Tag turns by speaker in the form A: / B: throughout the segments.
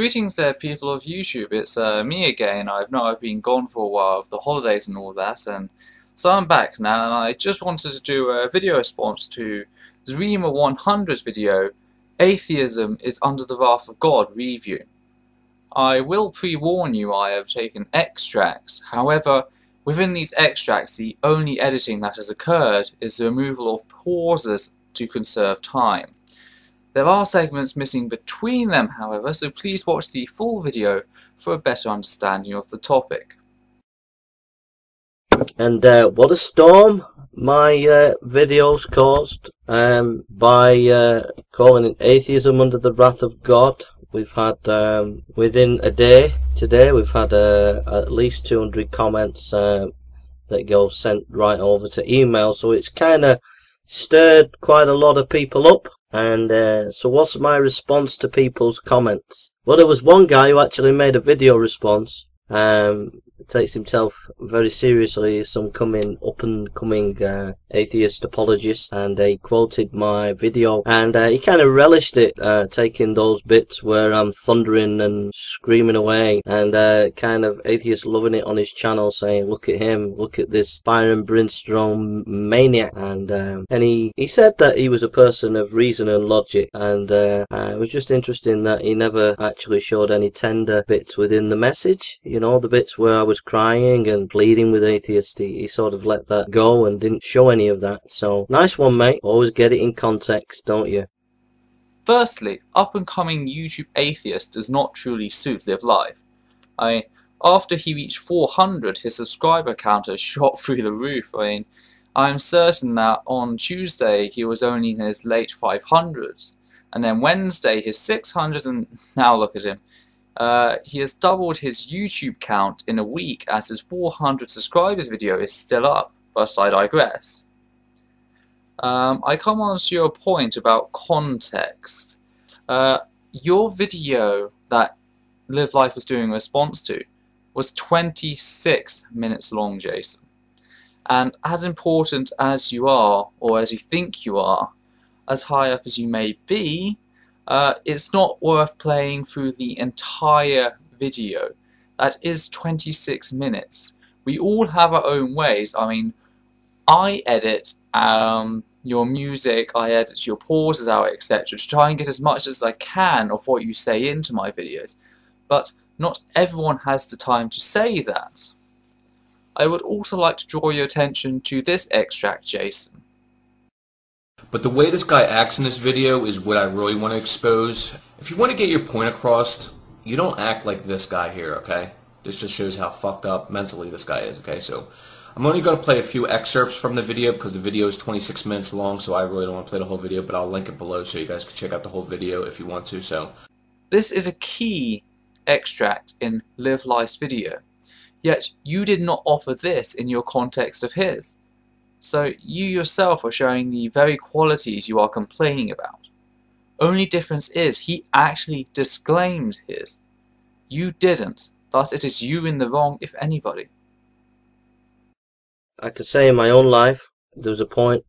A: Greetings there, people of YouTube. It's me again. I've been gone for a while with the holidays and all that, and so I'm back now, and I just wanted to do a video response to Zreema 100's video, Atheism is Under the Wrath of God review. I will pre-warn you I have taken extracts, however, within these extracts the only editing that has occurred is the removal of pauses to conserve time. There are segments missing between them, however, so please watch the full video for a better understanding of the topic.
B: And what a storm my videos caused by calling it Atheism Under the Wrath of God. We've had, within a day today, we've had at least 200 comments that go sent right over to email, so it's kind of stirred quite a lot of people up. And so what's my response to people's comments? Well, there was one guy who actually made a video response. Takes himself very seriously as some up and coming atheist apologist, and he quoted my video, and he kind of relished it, taking those bits where I'm thundering and screaming away, and kind of atheist loving it on his channel, saying look at him, look at this fire and brimstone maniac. And he said that he was a person of reason and logic, and it was just interesting that he never actually showed any tender bits within the message, you know, the bits where I was crying and pleading with atheists. He sort of let that go and didn't show any of that. So nice one, mate. Always get it in context, don't you?
A: Firstly, up and coming YouTube atheist does not truly suit Live Live. After he reached 400, his subscriber count has shot through the roof. I'm certain that on Tuesday he was only in his late 500s, and then Wednesday his 600s, and now look at him. He has doubled his YouTube count in a week, as his 400 subscribers video is still up, thus I digress. I come on to your point about context. Your video that Live Life was doing a response to was 26 minutes long, Jason. And as important as you are, or as you think you are, as high up as you may be, it's not worth playing through the entire video. That is 26 minutes. We all have our own ways. I edit your music, I edit your pauses out, etc. to try and get as much as I can of what you say into my videos. But not everyone has the time to say that. I would also like to draw your attention to this extract, Jason.
C: But the way this guy acts in this video is what I really want to expose. If you want to get your point across, you don't act like this guy here, okay? This just shows how fucked up mentally this guy is, okay? So I'm only going to play a few excerpts from the video because the video is 26 minutes long, so I really don't want to play the whole video, but I'll link it below so you guys can check out the whole video if you want to. So
A: this is a key extract in Live Life's video, yet you did not offer this in your context of his. So you yourself are showing the very qualities you are complaining about. Only difference is he actually disclaimed his. You didn't. Thus it is you in the wrong, if anybody.
B: I could say in my own life there was a point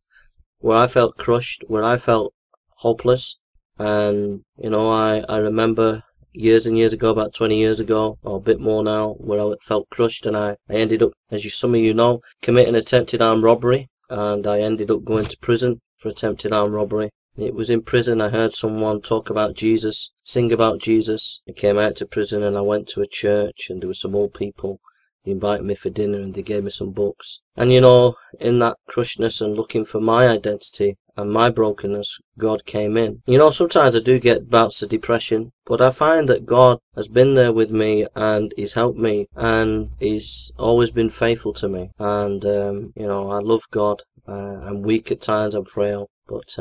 B: where I felt crushed, where I felt hopeless, and you know, I remember years and years ago, about 20 years ago, or a bit more now, where I felt crushed, and I ended up, as some of you know, committing attempted armed robbery, and I ended up going to prison for attempted armed robbery. It was in prison I heard someone talk about Jesus, sing about Jesus. I came out to prison and I went to a church, and there were some old people. They invited me for dinner and they gave me some books. And you know, in that crushedness and looking for my identity and my brokenness, God came in. You know, sometimes I do get bouts of depression, but I find that God has been there with me and He's helped me, and He's always been faithful to me. And you know, I love God. I'm weak at times, I'm frail, but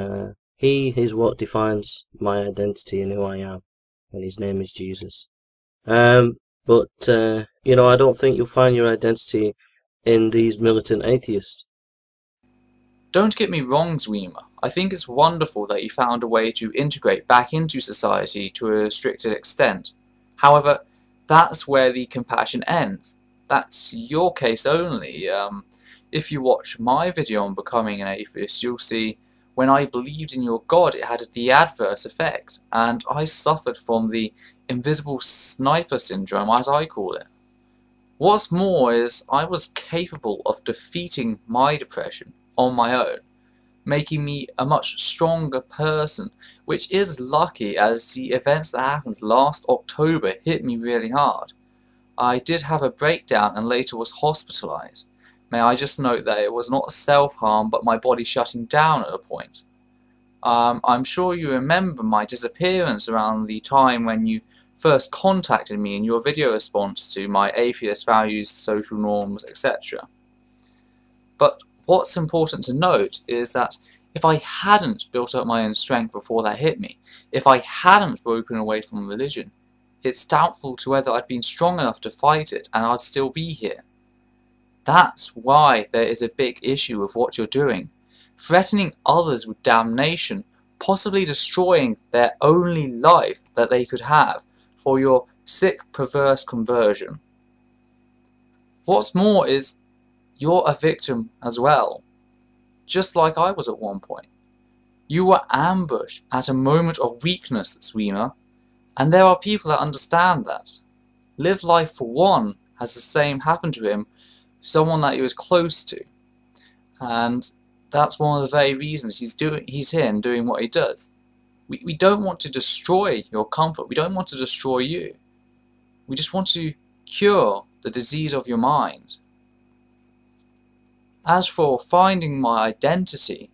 B: He is what defines my identity and who I am, and His name is Jesus. But you know, I don't think you'll find your identity in these militant atheists.
A: Don't get me wrong, Zreema. I think it's wonderful that you found a way to integrate back into society to a restricted extent. However, that's where the compassion ends. That's your case only. If you watch my video on becoming an atheist, you'll see when I believed in your God, it had the adverse effect, and I suffered from the invisible sniper syndrome, as I call it. What's more is I was capable of defeating my depression on my own, making me a much stronger person, which is lucky as the events that happened last October hit me really hard. I did have a breakdown and later was hospitalized. May I just note that it was not self-harm but my body shutting down at a point. I'm sure you remember my disappearance around the time when you first contacted me in your video response to my atheist values, social norms, etc. But what's important to note is that if I hadn't built up my own strength before that hit me, if I hadn't broken away from religion, it's doubtful to whether I'd been strong enough to fight it and I'd still be here. That's why there is a big issue with what you're doing, threatening others with damnation, possibly destroying their only life that they could have for your sick, perverse conversion. What's more is, you're a victim as well, just like I was at one point. You were ambushed at a moment of weakness, Swimmer, and there are people that understand that. Live Life for One has the same happen to him, someone that he was close to, and that's one of the very reasons he's here and doing what he does. We don't want to destroy your comfort, we don't want to destroy you. We just want to cure the disease of your mind. As for finding my identity,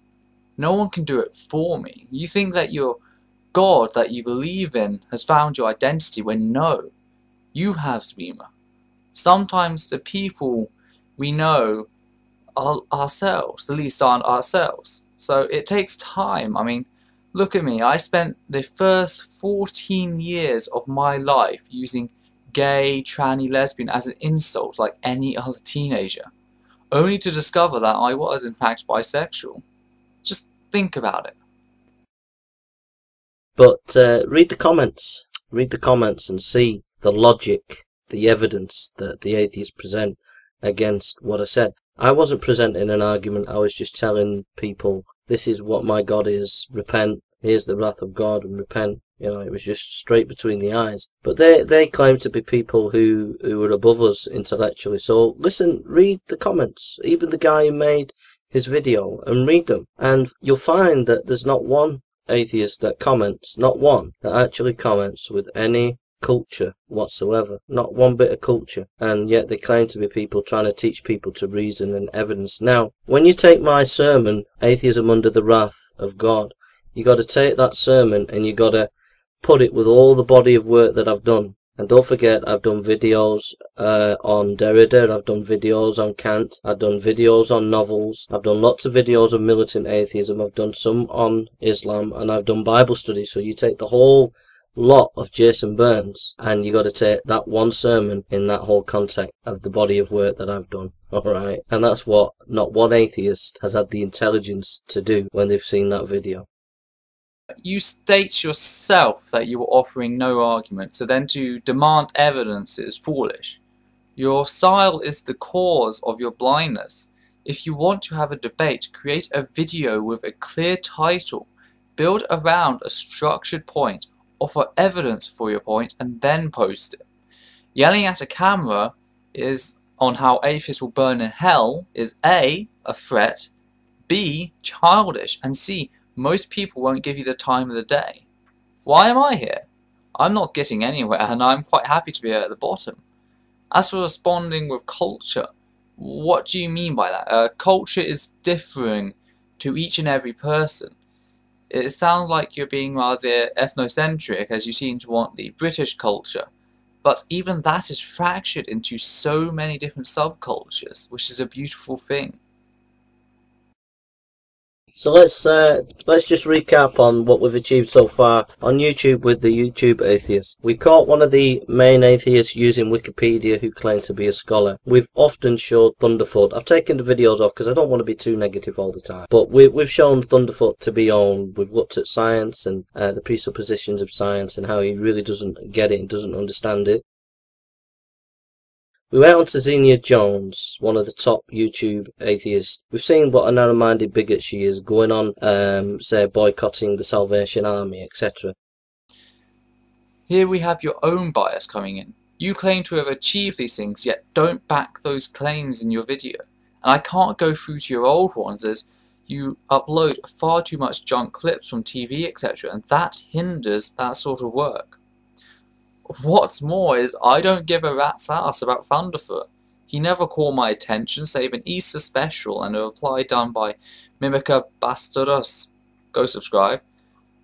A: no one can do it for me. You think that your God that you believe in has found your identity when no, you have, Swimmer. Sometimes the people we know are ourselves, the least aren't ourselves. So it takes time. I mean, look at me. I spent the first 14 years of my life using gay, tranny, lesbian as an insult like any other teenager, only to discover that I was in fact bisexual. Just think about it.
B: But read the comments. Read the comments and see the logic, the evidence that the atheists present against what I said. I wasn't presenting an argument, I was just telling people, this is what my God is, repent, here's the wrath of God, and repent. You know, it was just straight between the eyes. But they claim to be people who are above us intellectually. So listen, read the comments, even the guy who made his video, and read them. And you'll find that there's not one atheist that comments, not one, that actually comments with any culture whatsoever, not one bit of culture, and yet they claim to be people trying to teach people to reason and evidence. Now, when you take my sermon, Atheism Under the Wrath of God, you got to take that sermon and you got to put it with all the body of work that I've done. And don't forget, I've done videos on Derrida, I've done videos on Kant, I've done videos on novels, I've done lots of videos on militant atheism, I've done some on Islam, and I've done Bible studies. So you take the whole lot of Jason Burns and you got to take that one sermon in that whole context of the body of work that I've done. Alright, and that's what not one atheist has had the intelligence to do when they've seen that video.
A: You state yourself that you were offering no argument, so then to demand evidence is foolish. Your style is the cause of your blindness. If you want to have a debate, create a video with a clear title, build around a structured point, offer evidence for your point, and then post it. Yelling at a camera is on how atheists will burn in hell is A, a threat, B, childish, and C, most people won't give you the time of the day. Why am I here? I'm not getting anywhere, and I'm quite happy to be at the bottom. As for responding with culture, what do you mean by that? Culture is differing to each and every person. It sounds like you're being rather ethnocentric, as you seem to want the British culture. But even that is fractured into so many different subcultures, which is a beautiful thing.
B: So let's just recap on what we've achieved so far on YouTube with the YouTube atheist. We caught one of the main atheists using Wikipedia who claimed to be a scholar. We've often showed Thunderfoot. I've taken the videos off because I don't want to be too negative all the time. But we've shown Thunderfoot to be on. We've looked at science and the presuppositions of science and how he really doesn't get it and doesn't understand it. We went on to Xenia Jones, one of the top YouTube atheists. We've seen what a narrow-minded bigot she is, going on, say, boycotting the Salvation Army, etc.
A: Here we have your own bias coming in. You claim to have achieved these things, yet don't back those claims in your video. And I can't go through to your old ones as you upload far too much junk clips from TV, etc. and that hinders that sort of work. What's more is I don't give a rat's ass about Thunderfoot. He never caught my attention save an Easter special and a reply done by Mimica Bastardus. Go subscribe.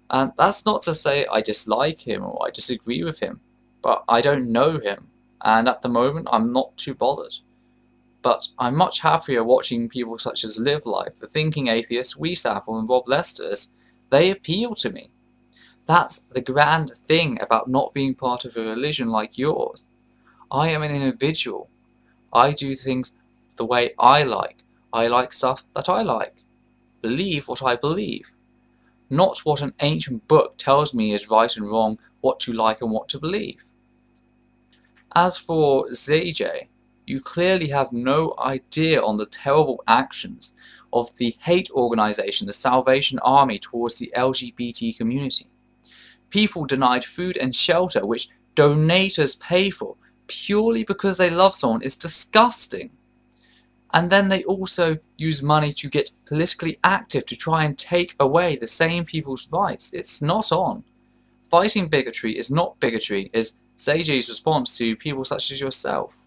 A: And that's not to say I dislike him or I disagree with him, but I don't know him, and at the moment I'm not too bothered. But I'm much happier watching people such as Live Life, The Thinking Atheist, Weesaffle and Rob Lester's. They appeal to me. That's the grand thing about not being part of a religion like yours. I am an individual. I do things the way I like. I like stuff that I like. Believe what I believe. Not what an ancient book tells me is right and wrong, what to like and what to believe. As for ZJ, you clearly have no idea on the terrible actions of the hate organization, the Salvation Army, towards the LGBT community. People denied food and shelter, which donators pay for, purely because they love someone, is disgusting. And then they also use money to get politically active to try and take away the same people's rights. It's not on. Fighting bigotry is not bigotry, is ZJ's response to people such as yourself.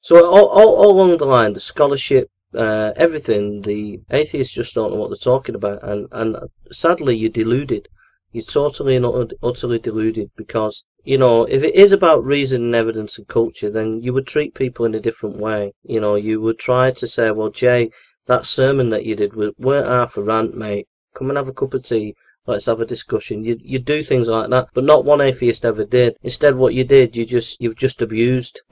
B: So all along the line, the scholarship, everything, the atheists just don't know what they're talking about, and sadly you're deluded. You're totally and utterly deluded, because, you know, if it is about reason and evidence and culture, then you would treat people in a different way. You know, you would try to say, well, Jay, that sermon that you did weren't half a rant, mate. Come and have a cup of tea. Let's have a discussion. You do things like that, but not one atheist ever did. Instead, what you did, you've just abused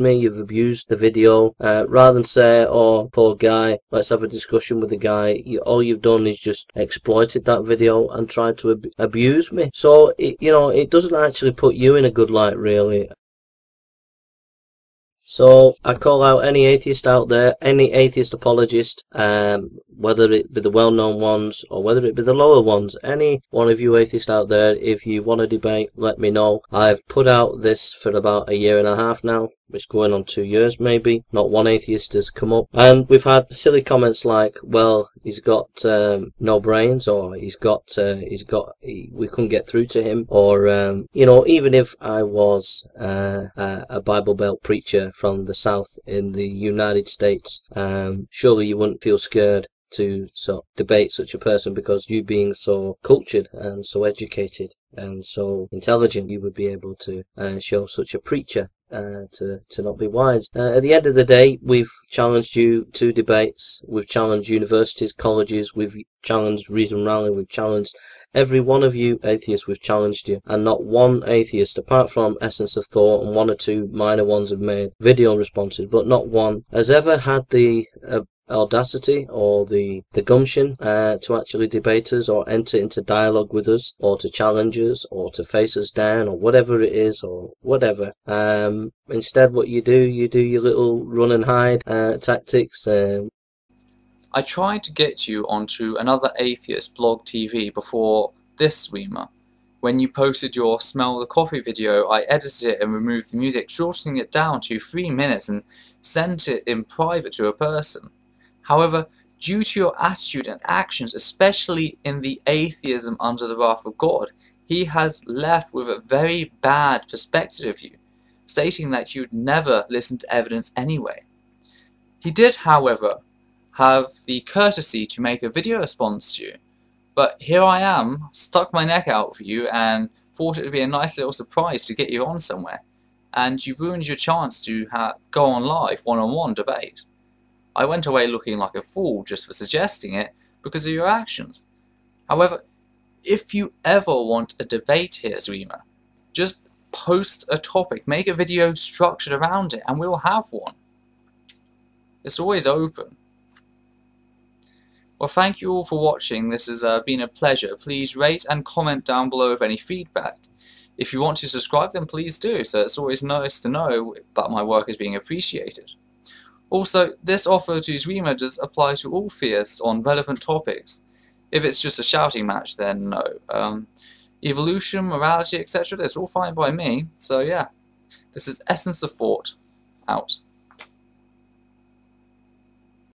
B: me. You've abused the video. Rather than say, "Oh, poor guy, let's have a discussion with the guy," all you've done is just exploited that video and tried to abuse me. So it doesn't actually put you in a good light, really. So I call out any atheist out there, any atheist apologist, whether it be the well-known ones or whether it be the lower ones, any one of you atheists out there, if you want to debate, let me know. I've put out this for about 1.5 years now. It's going on 2 years maybe. Not one atheist has come up, and we've had silly comments like, well, he's got no brains, or we couldn't get through to him, or even if I was a Bible Belt preacher from the South in the United States, surely you wouldn't feel scared to debate such a person, because you being so cultured and so educated and so intelligent, you would be able to show such a preacher to not be wise. At the end of the day, we've challenged you to debates. We've challenged universities, colleges. We've challenged Reason Rally. We've challenged every one of you atheists. We've challenged you, and not one atheist, apart from Essence of Thought and 1 or 2 minor ones, have made video responses, but not one has ever had the audacity or the gumption to actually debate us or enter into dialogue with us, or to challenge us, or to face us down, or whatever it is, or whatever. Instead, what you do your little run and hide tactics.
A: I tried to get you onto another atheist blog TV before this streamer. When you posted your Smell the Coffee video, I edited it and removed the music, shortening it down to 3 minutes, and sent it in private to a person. However, due to your attitude and actions, especially in the Atheism Under the Wrath of God, he has left with a very bad perspective of you, stating that you'd never listen to evidence anyway. He did, however, have the courtesy to make a video response to you, but here I am, stuck my neck out for you, and thought it would be a nice little surprise to get you on somewhere, and you ruined your chance to go on live one-on-one debate. I went away looking like a fool just for suggesting it because of your actions. However, if you ever want a debate here, streamer, just post a topic, make a video structured around it, and we'll have one. It's always open. Well, thank you all for watching. This has been a pleasure. Please rate and comment down below with any feedback. If you want to subscribe, then please do, so it's always nice to know that my work is being appreciated. Also, this offer to streamer does apply to all theists on relevant topics. If it's just a shouting match, then no. Evolution, morality, etc., that's all fine by me, so yeah. This is Essence of Thought, out.